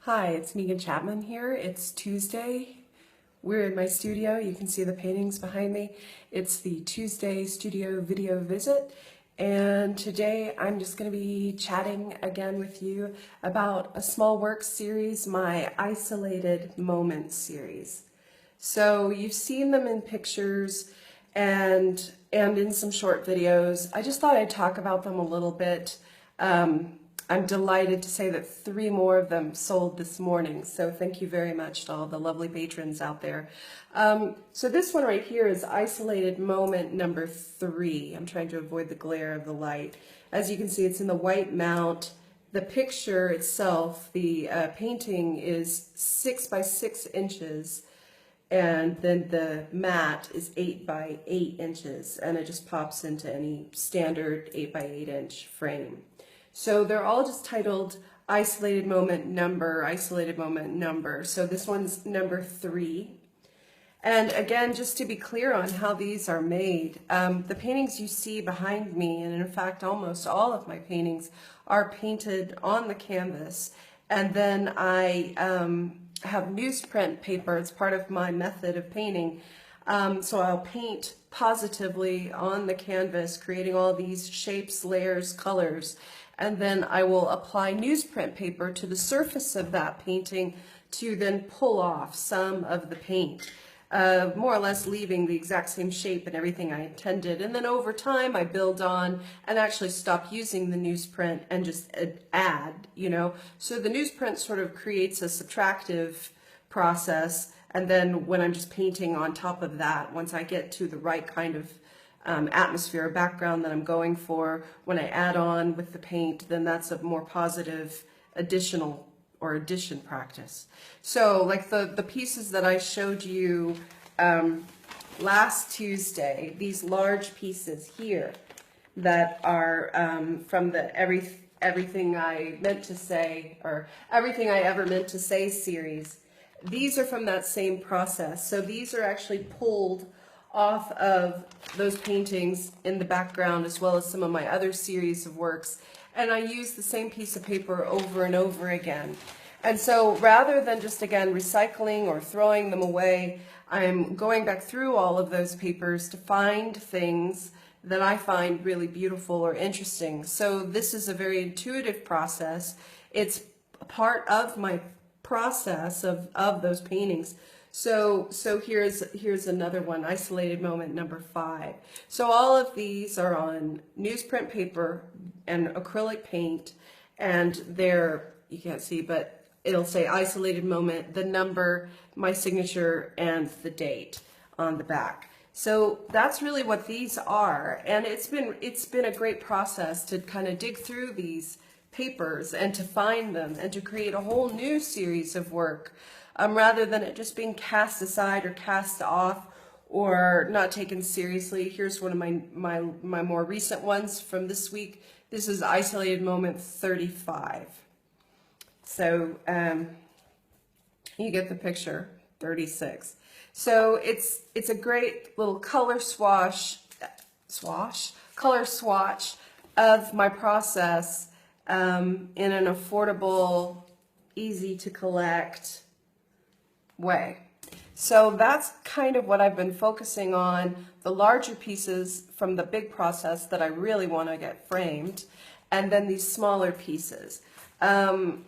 Hi, it's Chapman here. It's Tuesday. We're in my studio. You can see the paintings behind me. It's the Tuesday studio video visit. And today I'm just going to be chatting again with you about a small work series, my Isolated Moments series. So you've seen them in pictures and in some short videos. I just thought I'd talk about them a little bit. I'm delighted to say that 3 more of them sold this morning, so thank you very much to all the lovely patrons out there. So this one right here is Isolated Moment number 3. I'm trying to avoid the glare of the light. As you can see, it's in the white mount. The picture itself, the painting is 6 by 6 inches, and then the mat is 8 by 8 inches, and it just pops into any standard 8 by 8 inch frame. So they're all just titled Isolated Moment Number, Isolated Moment Number. So this one's number 3. And again, just to be clear on how these are made, the paintings you see behind me, and in fact almost all of my paintings, are painted on the canvas. And then I have newsprint paper. It's part of my method of painting. So I'll paint positively on the canvas, creating all these shapes, layers, colors. And then I will apply newsprint paper to the surface of that painting to then pull off some of the paint, more or less leaving the exact same shape and everything I intended. And then over time I build on and actually stop using the newsprint and just add, So the newsprint sort of creates a subtractive process, and then when I'm just painting on top of that, once I get to the right kind of atmosphere or background that I'm going for, when I add on with the paint, then that's a more positive addition practice. So like the pieces that I showed you last Tuesday, these large pieces here that are from the Everything I Meant to Say, or Everything I Ever Meant to Say series, these are from that same process. So these are actually pulled off of those paintings in the background, as well as some of my other series of works, and I use the same piece of paper over and over again. And so rather than just again recycling or throwing them away, I'm going back through all of those papers to find things that I find really beautiful or interesting. So this is a very intuitive process. It's part of my process of those paintings. So here's another one, Isolated Moment number 5. So all of these are on newsprint paper and acrylic paint, and they're, you can't see, but it'll say Isolated Moment, the number, my signature, and the date on the back. So that's really what these are, and it's been a great process to kind of dig through these papers and to find them and to create a whole new series of work. Rather than it just being cast aside or cast off or not taken seriously. Here's one of my more recent ones from this week. This is Isolated Moment 35. So you get the picture, 36. So it's a great little color color swatch of my process in an affordable, easy to collect way. So that's kind of what I've been focusing on, the larger pieces from the big process that I really want to get framed, and then these smaller pieces. And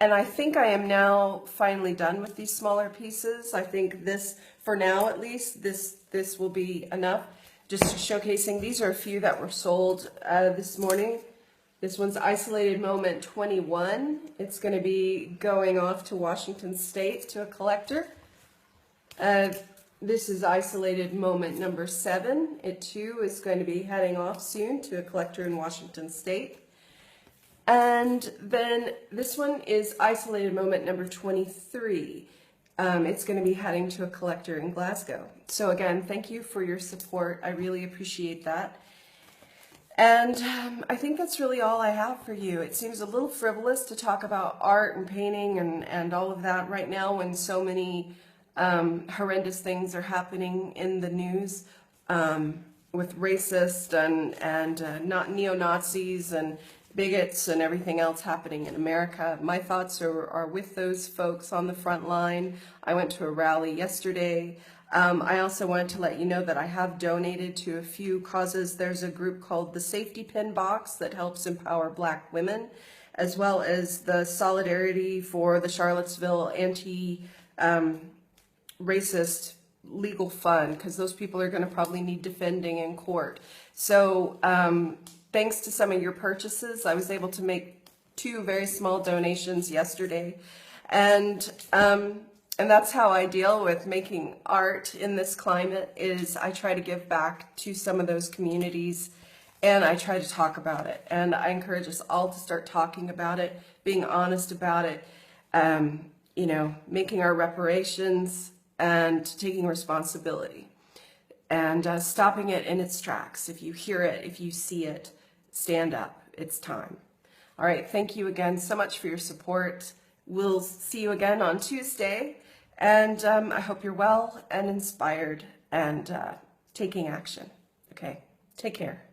I think I am now finally done with these smaller pieces. I think this, for now at least, this will be enough. Just showcasing, these are a few that were sold this morning. This one's Isolated Moment 21. It's going to be going off to Washington State to a collector. This is Isolated Moment number 7. It too is going to be heading off soon to a collector in Washington State. And then this one is Isolated Moment number 23. It's going to be heading to a collector in Glasgow. So again, thank you for your support. I really appreciate that. And I think that's really all I have for you. It seems a little frivolous to talk about art and painting and all of that right now when so many horrendous things are happening in the news. racist and not neo-Nazis and bigots and everything else happening in America. My thoughts are with those folks on the front line. I went to a rally yesterday. I also wanted to let you know that I have donated to a few causes. There's a group called the Safety Pin Box that helps empower Black women, as well as the Solidarity for the Charlottesville Anti-Racist Legal Fund, because those people are going to probably need defending in court. So thanks to some of your purchases, I was able to make 2 very small donations yesterday. And that's how I deal with making art in this climate, is I try to give back to some of those communities, and I try to talk about it. And I encourage us all to start talking about it, being honest about it, you know, making our reparations and taking responsibility and stopping it in its tracks. If you hear it, if you see it, stand up. It's time. All right. Thank you again so much for your support. We'll see you again on Tuesday. And I hope you're well and inspired and taking action. Okay. Take care.